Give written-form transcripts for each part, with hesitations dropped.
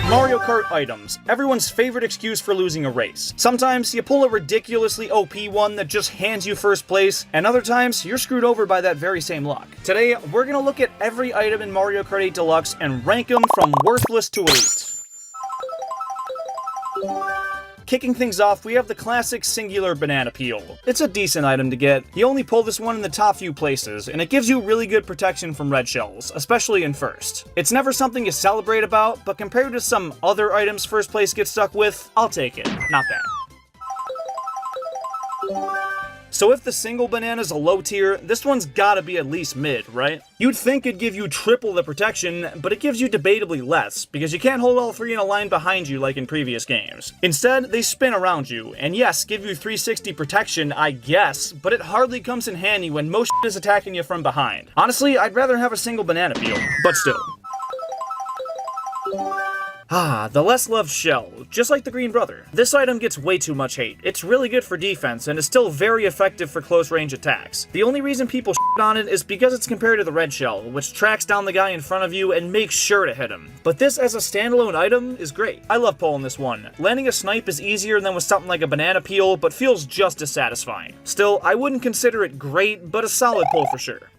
Mario Kart items, everyone's favorite excuse for losing a race. Sometimes you pull a ridiculously OP one that just hands you first place, and other times you're screwed over by that very same luck. Today, we're gonna look at every item in Mario Kart 8 Deluxe and rank them from worthless to elite. Kicking things off, we have the classic singular banana peel. It's a decent item to get. You only pull this one in the top few places, and it gives you really good protection from red shells, especially in first. It's never something you celebrate about, but compared to some other items first place gets stuck with, I'll take it. Not bad. So if the single banana's a low tier, this one's gotta be at least mid, right? You'd think it'd give you triple the protection, but it gives you debatably less, because you can't hold all three in a line behind you like in previous games. Instead, they spin around you, and yes, give you 360 protection, I guess, but it hardly comes in handy when most shit is attacking you from behind. Honestly, I'd rather have a single banana peel, but still. The less loved shell, just like the green brother. This item gets way too much hate. It's really good for defense and is still very effective for close range attacks. The only reason people shit on it is because it's compared to the red shell, which tracks down the guy in front of you and makes sure to hit him. But this as a standalone item is great. I love pulling this one. Landing a snipe is easier than with something like a banana peel, but feels just as satisfying. Still, I wouldn't consider it great, but a solid pull for sure.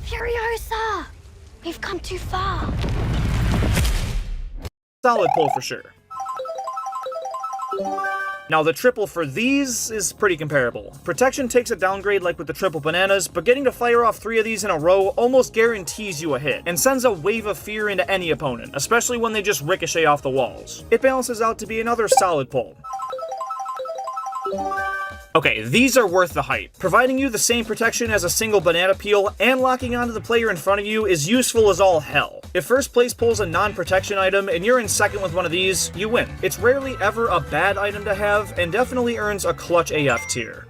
Furiosa! We've come too far. Solid pull for sure. Now the triple for these is pretty comparable. Protection takes a downgrade like with the triple bananas, but getting to fire off 3 of these in a row almost guarantees you a hit, and sends a wave of fear into any opponent, especially when they just ricochet off the walls. It balances out to be another solid pull. Okay, these are worth the hype. Providing you the same protection as a single banana peel and locking onto the player in front of you is useful as all hell. If first place pulls a non-protection item and you're in second with one of these, you win. It's rarely ever a bad item to have and definitely earns a clutch AF tier.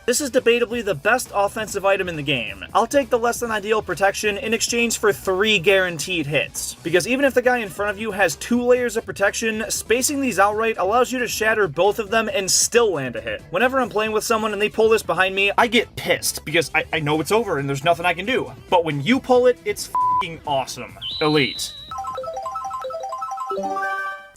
This is debatably the best offensive item in the game. I'll take the less than ideal protection in exchange for 3 guaranteed hits. Because even if the guy in front of you has 2 layers of protection, spacing these outright allows you to shatter both of them and still land a hit. Whenever I'm playing with someone and they pull this behind me, I get pissed because I know it's over and there's nothing I can do. But when you pull it, it's f***ing awesome. Elite.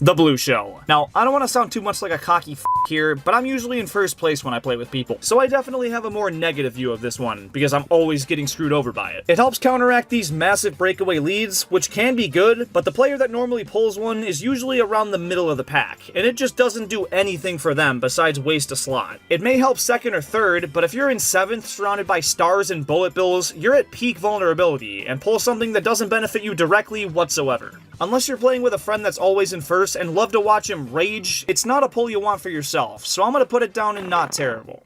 The blue shell. Now, I don't want to sound too much like a cocky f*** here, but I'm usually in first place when I play with people, so I definitely have a more negative view of this one, because I'm always getting screwed over by it. It helps counteract these massive breakaway leads, which can be good, but the player that normally pulls one is usually around the middle of the pack, and it just doesn't do anything for them besides waste a slot. It may help second or third, but if you're in 7th surrounded by stars and bullet bills, you're at peak vulnerability, and pull something that doesn't benefit you directly whatsoever. Unless you're playing with a friend that's always in first and love to watch him rage, it's not a pull you want for yourself, so I'm gonna put it down in not terrible.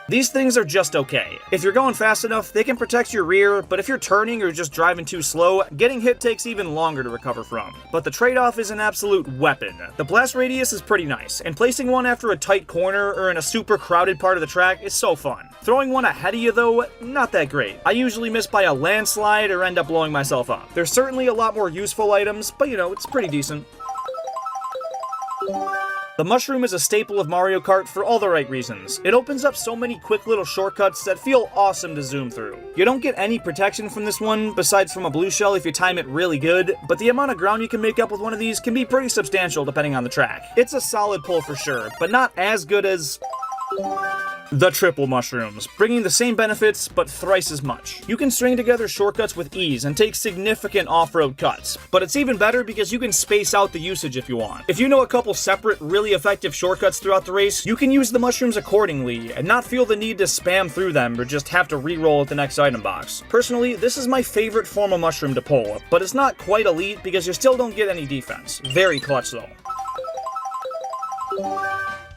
These things are just okay. If you're going fast enough, they can protect your rear, but if you're turning or just driving too slow, getting hit takes even longer to recover from. But the trade-off is an absolute weapon. The blast radius is pretty nice, and placing one after a tight corner or in a super crowded part of the track is so fun. Throwing one ahead of you though, not that great. I usually miss by a landslide or end up blowing myself up. There's certainly a lot more useful items, but you know, it's pretty decent. The mushroom is a staple of Mario Kart for all the right reasons. It opens up so many quick little shortcuts that feel awesome to zoom through. You don't get any protection from this one, besides from a blue shell if you time it really good, but the amount of ground you can make up with one of these can be pretty substantial depending on the track. It's a solid pull for sure, but not as good as the triple mushrooms, bringing the same benefits, but thrice as much. You can string together shortcuts with ease and take significant off-road cuts, but it's even better because you can space out the usage if you want. If you know a couple separate, really effective shortcuts throughout the race, you can use the mushrooms accordingly and not feel the need to spam through them or just have to re-roll at the next item box. Personally, this is my favorite form of mushroom to pull, but it's not quite elite because you still don't get any defense. Very clutch though.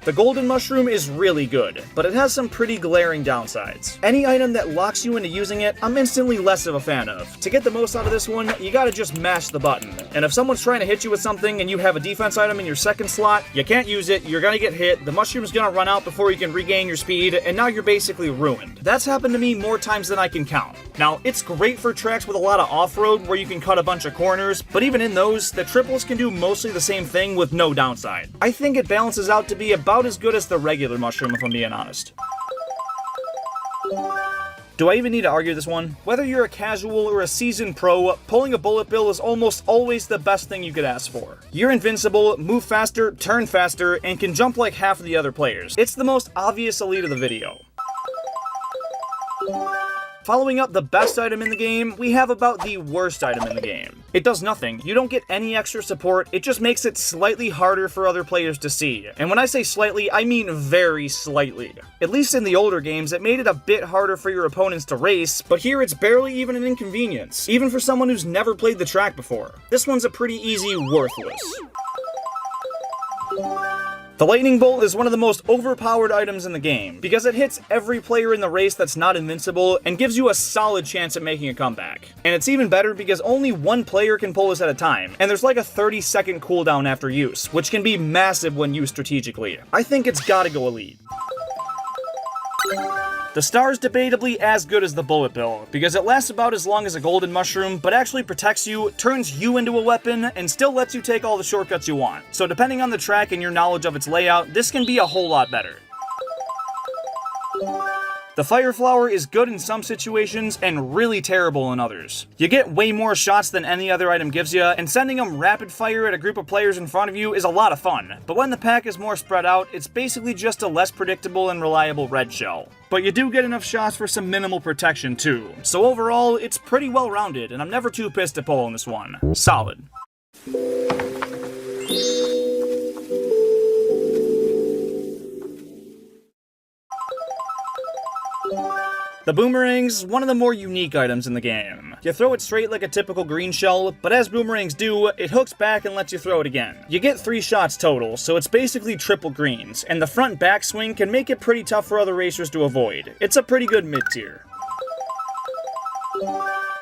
The golden mushroom is really good, but it has some pretty glaring downsides. Any item that locks you into using it, I'm instantly less of a fan of. To get the most out of this one, you gotta just mash the button. And if someone's trying to hit you with something and you have a defense item in your second slot, you can't use it, you're gonna get hit, the mushroom's gonna run out before you can regain your speed, and now you're basically ruined. That's happened to me more times than I can count. Now, it's great for tracks with a lot of off-road where you can cut a bunch of corners, but even in those, the triples can do mostly the same thing with no downside. I think it balances out to be about as good as the regular mushroom, if I'm being honest. Do I even need to argue this one? Whether you're a casual or a seasoned pro, pulling a bullet bill is almost always the best thing you could ask for. You're invincible, move faster, turn faster, and can jump like half of the other players. It's the most obvious elite of the video. Following up the best item in the game, we have about the worst item in the game. It does nothing. You don't get any extra support, it just makes it slightly harder for other players to see. And when I say slightly, I mean very slightly. At least in the older games, it made it a bit harder for your opponents to race, but here it's barely even an inconvenience, even for someone who's never played the track before. This one's a pretty easy worthless. The lightning bolt is one of the most overpowered items in the game, because it hits every player in the race that's not invincible and gives you a solid chance at making a comeback. And it's even better because only one player can pull this at a time, and there's like a 30-second cooldown after use, which can be massive when used strategically. I think it's gotta go elite. The star is debatably as good as the bullet bill, because it lasts about as long as a golden mushroom, but actually protects you, turns you into a weapon, and still lets you take all the shortcuts you want. So depending on the track and your knowledge of its layout, this can be a whole lot better. The fire flower is good in some situations and really terrible in others. You get way more shots than any other item gives you, and sending them rapid fire at a group of players in front of you is a lot of fun. But when the pack is more spread out, it's basically just a less predictable and reliable red shell. But you do get enough shots for some minimal protection too. So overall, it's pretty well rounded, and I'm never too pissed to pull on this one. Solid. The boomerang's one of the more unique items in the game. You throw it straight like a typical green shell, but as boomerangs do, it hooks back and lets you throw it again. You get 3 shots total, so it's basically triple greens, and the front backswing can make it pretty tough for other racers to avoid. It's a pretty good mid-tier.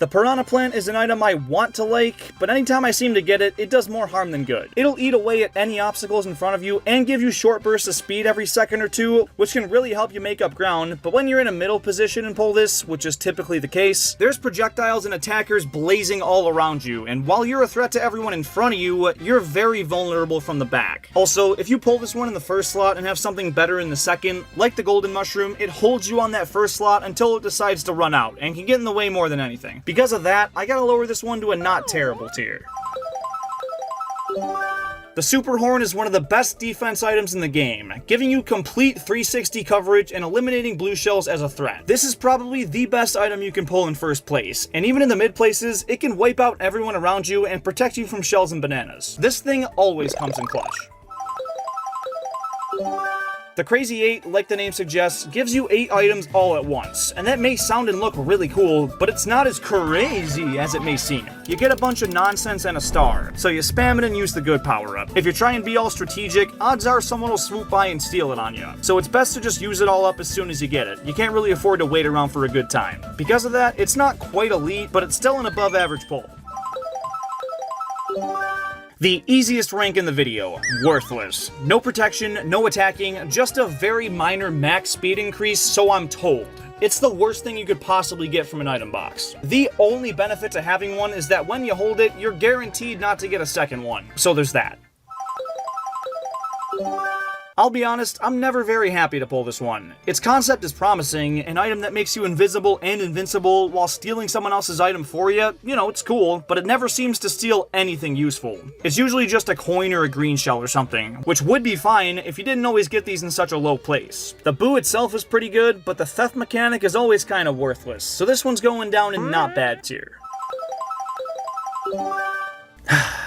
The piranha plant is an item I want to like, but anytime I seem to get it, it does more harm than good. It'll eat away at any obstacles in front of you and give you short bursts of speed every second or two, which can really help you make up ground, but when you're in a middle position and pull this, which is typically the case, there's projectiles and attackers blazing all around you, and while you're a threat to everyone in front of you, you're very vulnerable from the back. Also, if you pull this one in the first slot and have something better in the second, like the golden mushroom, it holds you on that first slot until it decides to run out, and can get in the way more than anything. Because of that, I gotta lower this one to a not terrible tier. The super horn is one of the best defense items in the game, giving you complete 360 coverage and eliminating blue shells as a threat. This is probably the best item you can pull in first place, and even in the mid places, it can wipe out everyone around you and protect you from shells and bananas. This thing always comes in clutch. The Crazy 8, like the name suggests, gives you 8 items all at once, and that may sound and look really cool, but it's not as crazy as it may seem. You get a bunch of nonsense and a star, so you spam it and use the good power-up. If you try and be all strategic, odds are someone will swoop by and steal it on you, so it's best to just use it all up as soon as you get it. You can't really afford to wait around for a good time. Because of that, it's not quite elite, but it's still an above-average pull. The easiest rank in the video, worthless. No protection, no attacking, just a very minor max speed increase, so I'm told. It's the worst thing you could possibly get from an item box. The only benefit to having one is that when you hold it, you're guaranteed not to get a second one. So there's that. I'll be honest, I'm never very happy to pull this one. Its concept is promising, an item that makes you invisible and invincible while stealing someone else's item for you. You know, it's cool, but it never seems to steal anything useful. It's usually just a coin or a green shell or something, which would be fine if you didn't always get these in such a low place. The boo itself is pretty good, but the theft mechanic is always kind of worthless, so this one's going down in not bad tier.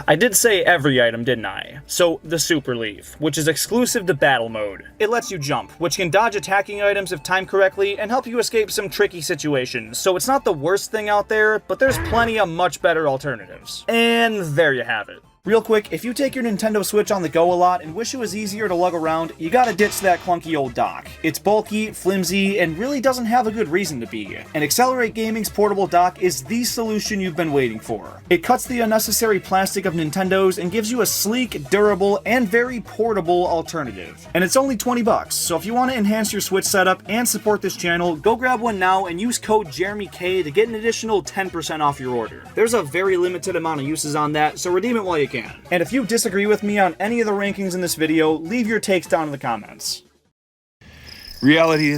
I did say every item, didn't I? So, the Super Leaf, which is exclusive to battle mode. It lets you jump, which can dodge attacking items if timed correctly and help you escape some tricky situations, so it's not the worst thing out there, but there's plenty of much better alternatives. And there you have it. Real quick, if you take your Nintendo Switch on the go a lot and wish it was easier to lug around, you gotta ditch that clunky old dock. It's bulky, flimsy, and really doesn't have a good reason to be. And Accelerate Gaming's portable dock is the solution you've been waiting for. It cuts the unnecessary plastic of Nintendo's and gives you a sleek, durable, and very portable alternative. And it's only $20, so if you want to enhance your Switch setup and support this channel, go grab one now and use code JeremyK to get an additional 10% off your order. There's a very limited amount of uses on that, so redeem it while you can. And if you disagree with me on any of the rankings in this video, leave your takes down in the comments. Reality is